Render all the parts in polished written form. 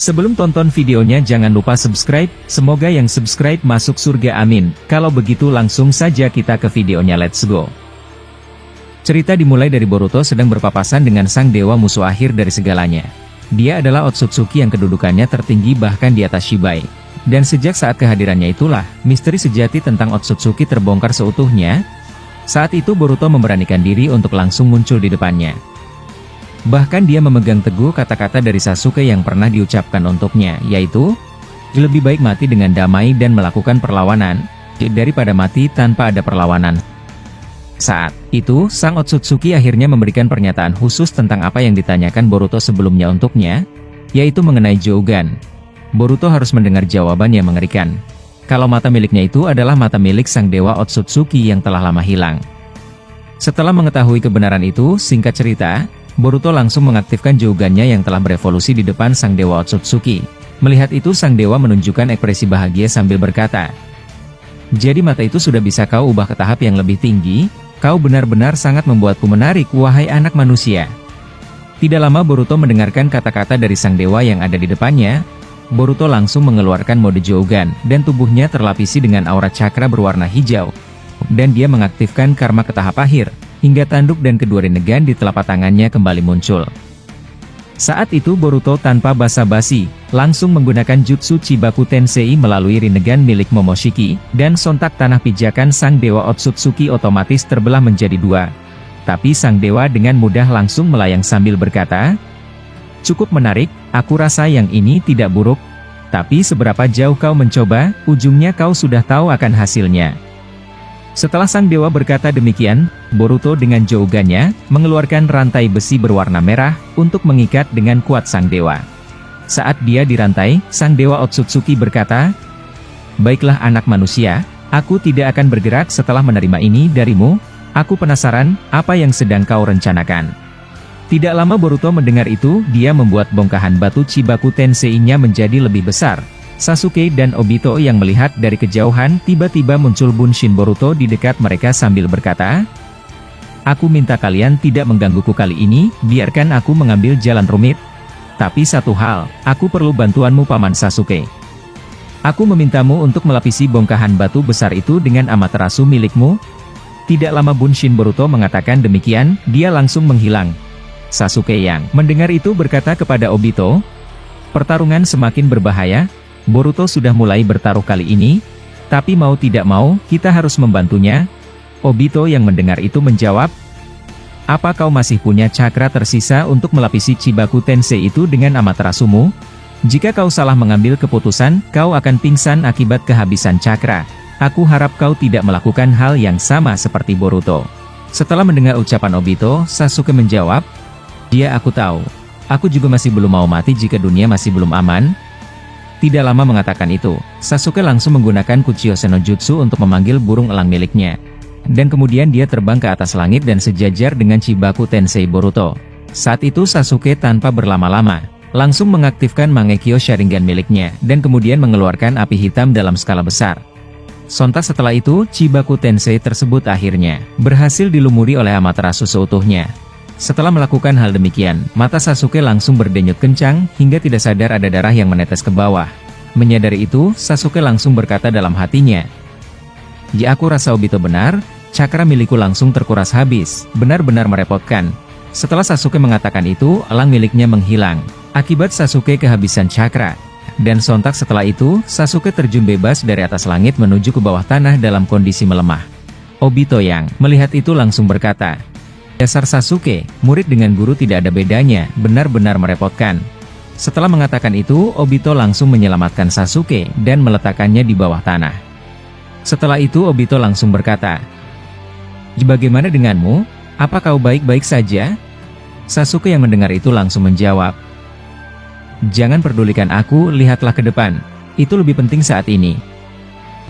Sebelum tonton videonya jangan lupa subscribe, semoga yang subscribe masuk surga amin. Kalau begitu langsung saja kita ke videonya, let's go. Cerita dimulai dari Boruto sedang berpapasan dengan sang dewa musuh akhir dari segalanya. Dia adalah Otsutsuki yang kedudukannya tertinggi bahkan di atas Shibai. Dan sejak saat kehadirannya itulah, misteri sejati tentang Otsutsuki terbongkar seutuhnya. Saat itu Boruto memberanikan diri untuk langsung muncul di depannya. Bahkan dia memegang teguh kata-kata dari Sasuke yang pernah diucapkan untuknya, yaitu, lebih baik mati dengan damai dan melakukan perlawanan, daripada mati tanpa ada perlawanan. Saat itu, sang Otsutsuki akhirnya memberikan pernyataan khusus tentang apa yang ditanyakan Boruto sebelumnya untuknya, yaitu mengenai Jougan. Boruto harus mendengar jawaban yang mengerikan. Kalau mata miliknya itu adalah mata milik sang dewa Otsutsuki yang telah lama hilang. Setelah mengetahui kebenaran itu, singkat cerita, Boruto langsung mengaktifkan Jougannya yang telah berevolusi di depan sang dewa Otsutsuki. Melihat itu sang dewa menunjukkan ekspresi bahagia sambil berkata, "Jadi mata itu sudah bisa kau ubah ke tahap yang lebih tinggi, kau benar-benar sangat membuatku menarik, wahai anak manusia." Tidak lama Boruto mendengarkan kata-kata dari sang dewa yang ada di depannya. Boruto langsung mengeluarkan mode Jougan, dan tubuhnya terlapisi dengan aura cakra berwarna hijau. Dan dia mengaktifkan karma ke tahap akhir, hingga tanduk dan kedua rinnegan di telapak tangannya kembali muncul. Saat itu Boruto tanpa basa-basi, langsung menggunakan jutsu Chibaku Tensei melalui rinnegan milik Momoshiki, dan sontak tanah pijakan sang dewa Otsutsuki otomatis terbelah menjadi dua. Tapi sang dewa dengan mudah langsung melayang sambil berkata, "Cukup menarik, aku rasa yang ini tidak buruk. Tapi seberapa jauh kau mencoba, ujungnya kau sudah tahu akan hasilnya." Setelah sang dewa berkata demikian, Boruto dengan Jougannya mengeluarkan rantai besi berwarna merah untuk mengikat dengan kuat sang dewa. Saat dia dirantai, sang dewa Otsutsuki berkata, "Baiklah anak manusia, aku tidak akan bergerak setelah menerima ini darimu. Aku penasaran, apa yang sedang kau rencanakan?" Tidak lama Boruto mendengar itu, dia membuat bongkahan batu Chibaku Tensei-nya menjadi lebih besar. Sasuke dan Obito yang melihat dari kejauhan tiba-tiba muncul Bunshin Boruto di dekat mereka sambil berkata, "Aku minta kalian tidak menggangguku kali ini, biarkan aku mengambil jalan rumit. Tapi satu hal, aku perlu bantuanmu Paman Sasuke. Aku memintamu untuk melapisi bongkahan batu besar itu dengan amaterasu milikmu." Tidak lama Bunshin Boruto mengatakan demikian, dia langsung menghilang. Sasuke yang mendengar itu berkata kepada Obito, "Pertarungan semakin berbahaya. Boruto sudah mulai bertaruh kali ini, tapi mau tidak mau, kita harus membantunya." Obito yang mendengar itu menjawab, "Apa kau masih punya cakra tersisa untuk melapisi Chibaku Tensei itu dengan amaterasumu? Jika kau salah mengambil keputusan, kau akan pingsan akibat kehabisan cakra. Aku harap kau tidak melakukan hal yang sama seperti Boruto." Setelah mendengar ucapan Obito, Sasuke menjawab, "Ya aku tahu. Aku juga masih belum mau mati jika dunia masih belum aman." Tidak lama mengatakan itu, Sasuke langsung menggunakan Kuchio Senojutsu untuk memanggil burung elang miliknya. Dan kemudian dia terbang ke atas langit dan sejajar dengan Chibaku Tensei Boruto. Saat itu Sasuke tanpa berlama-lama, langsung mengaktifkan Mangekyo Sharingan miliknya, dan kemudian mengeluarkan api hitam dalam skala besar. Sontak setelah itu, Chibaku Tensei tersebut akhirnya berhasil dilumuri oleh amaterasu seutuhnya. Setelah melakukan hal demikian, mata Sasuke langsung berdenyut kencang, hingga tidak sadar ada darah yang menetes ke bawah. Menyadari itu, Sasuke langsung berkata dalam hatinya, "Ya aku rasa Obito benar, cakra milikku langsung terkuras habis, benar-benar merepotkan." Setelah Sasuke mengatakan itu, elang miliknya menghilang. Akibat Sasuke kehabisan cakra. Dan sontak setelah itu, Sasuke terjun bebas dari atas langit menuju ke bawah tanah dalam kondisi melemah. Obito yang melihat itu langsung berkata, "Dasar Sasuke, murid dengan guru tidak ada bedanya, benar-benar merepotkan." Setelah mengatakan itu, Obito langsung menyelamatkan Sasuke, dan meletakkannya di bawah tanah. Setelah itu Obito langsung berkata, "Bagaimana denganmu? Apa kau baik-baik saja?" Sasuke yang mendengar itu langsung menjawab, "Jangan pedulikan aku, lihatlah ke depan. Itu lebih penting saat ini."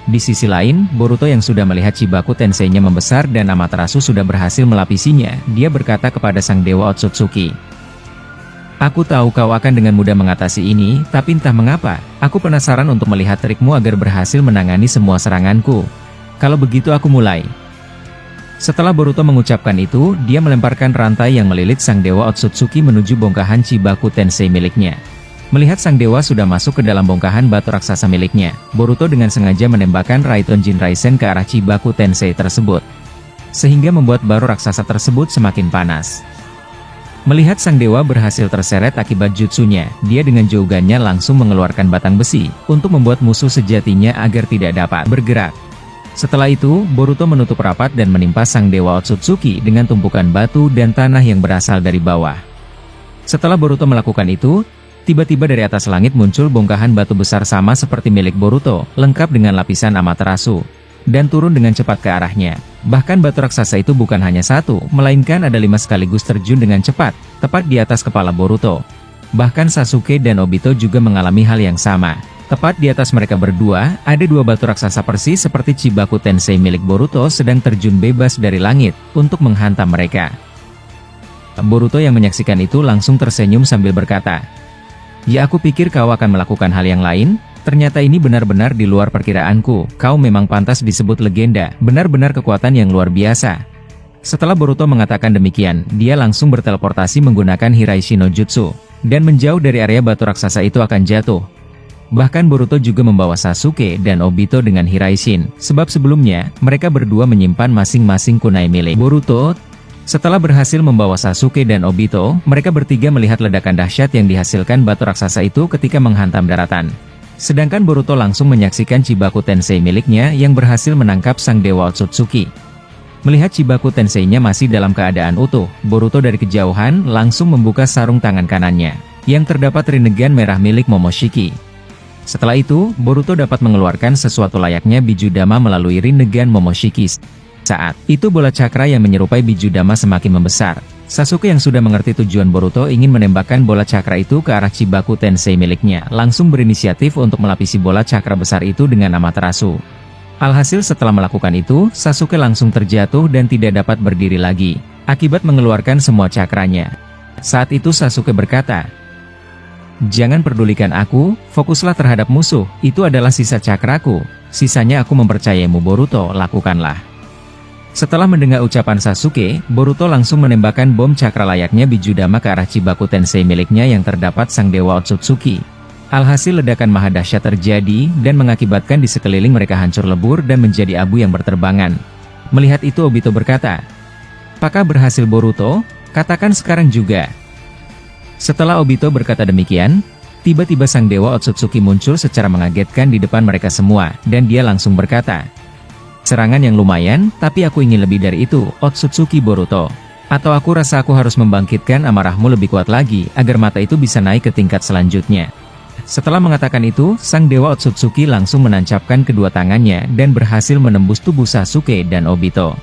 Di sisi lain, Boruto yang sudah melihat Chibaku Tensei-nya membesar dan amaterasu sudah berhasil melapisinya, dia berkata kepada sang dewa Otsutsuki, "Aku tahu kau akan dengan mudah mengatasi ini, tapi entah mengapa, aku penasaran untuk melihat trikmu agar berhasil menangani semua seranganku. Kalau begitu aku mulai." Setelah Boruto mengucapkan itu, dia melemparkan rantai yang melilit sang dewa Otsutsuki menuju bongkahan Chibaku Tensei miliknya. Melihat sang dewa sudah masuk ke dalam bongkahan batu raksasa miliknya, Boruto dengan sengaja menembakkan Raito Jinraisen ke arah Chibaku Tensei tersebut, sehingga membuat baru raksasa tersebut semakin panas. Melihat sang dewa berhasil terseret akibat jutsunya, dia dengan jogannya langsung mengeluarkan batang besi, untuk membuat musuh sejatinya agar tidak dapat bergerak. Setelah itu, Boruto menutup rapat dan menimpa sang dewa Otsutsuki dengan tumpukan batu dan tanah yang berasal dari bawah. Setelah Boruto melakukan itu, tiba-tiba dari atas langit muncul bongkahan batu besar sama seperti milik Boruto, lengkap dengan lapisan Amaterasu, dan turun dengan cepat ke arahnya. Bahkan batu raksasa itu bukan hanya satu, melainkan ada 5 sekaligus terjun dengan cepat, tepat di atas kepala Boruto. Bahkan Sasuke dan Obito juga mengalami hal yang sama. Tepat di atas mereka berdua, ada 2 batu raksasa persis seperti Chibaku Tensei milik Boruto sedang terjun bebas dari langit, untuk menghantam mereka. Boruto yang menyaksikan itu langsung tersenyum sambil berkata, "Ya, aku pikir kau akan melakukan hal yang lain. Ternyata ini benar-benar di luar perkiraanku. Kau memang pantas disebut legenda, benar-benar kekuatan yang luar biasa." Setelah Boruto mengatakan demikian, dia langsung berteleportasi menggunakan Hiraishi no Jutsu, dan menjauh dari area batu raksasa itu akan jatuh. Bahkan Boruto juga membawa Sasuke dan Obito dengan Hiraishin, sebab sebelumnya, mereka berdua menyimpan masing-masing kunai milik Boruto. Setelah berhasil membawa Sasuke dan Obito, mereka bertiga melihat ledakan dahsyat yang dihasilkan batu raksasa itu ketika menghantam daratan. Sedangkan Boruto langsung menyaksikan Chibaku Tensei miliknya yang berhasil menangkap sang dewa Otsutsuki. Melihat Chibaku Tensei-nya masih dalam keadaan utuh, Boruto dari kejauhan langsung membuka sarung tangan kanannya, yang terdapat Rinnegan merah milik Momoshiki. Setelah itu, Boruto dapat mengeluarkan sesuatu layaknya Bijudama melalui Rinnegan Momoshiki. Saat itu bola cakra yang menyerupai Bijudama semakin membesar. Sasuke yang sudah mengerti tujuan Boruto ingin menembakkan bola cakra itu ke arah Chibaku Tensei miliknya, langsung berinisiatif untuk melapisi bola cakra besar itu dengan Amaterasu. Alhasil setelah melakukan itu, Sasuke langsung terjatuh dan tidak dapat berdiri lagi, akibat mengeluarkan semua cakranya. Saat itu Sasuke berkata, "Jangan pedulikan aku, fokuslah terhadap musuh, itu adalah sisa cakraku, sisanya aku mempercayaimu Boruto, lakukanlah." Setelah mendengar ucapan Sasuke, Boruto langsung menembakkan bom cakra layaknya Bijudama ke arah Chibaku Tensei miliknya yang terdapat sang dewa Otsutsuki. Alhasil ledakan maha dahsyat terjadi, dan mengakibatkan di sekeliling mereka hancur lebur dan menjadi abu yang berterbangan. Melihat itu Obito berkata, "Apakah berhasil Boruto? Katakan sekarang juga." Setelah Obito berkata demikian, tiba-tiba sang dewa Otsutsuki muncul secara mengagetkan di depan mereka semua, dan dia langsung berkata, "Serangan yang lumayan, tapi aku ingin lebih dari itu, Otsutsuki Boruto. Atau aku rasa aku harus membangkitkan amarahmu lebih kuat lagi, agar mata itu bisa naik ke tingkat selanjutnya." Setelah mengatakan itu, sang dewa Otsutsuki langsung menancapkan kedua tangannya dan berhasil menembus tubuh Sasuke dan Obito.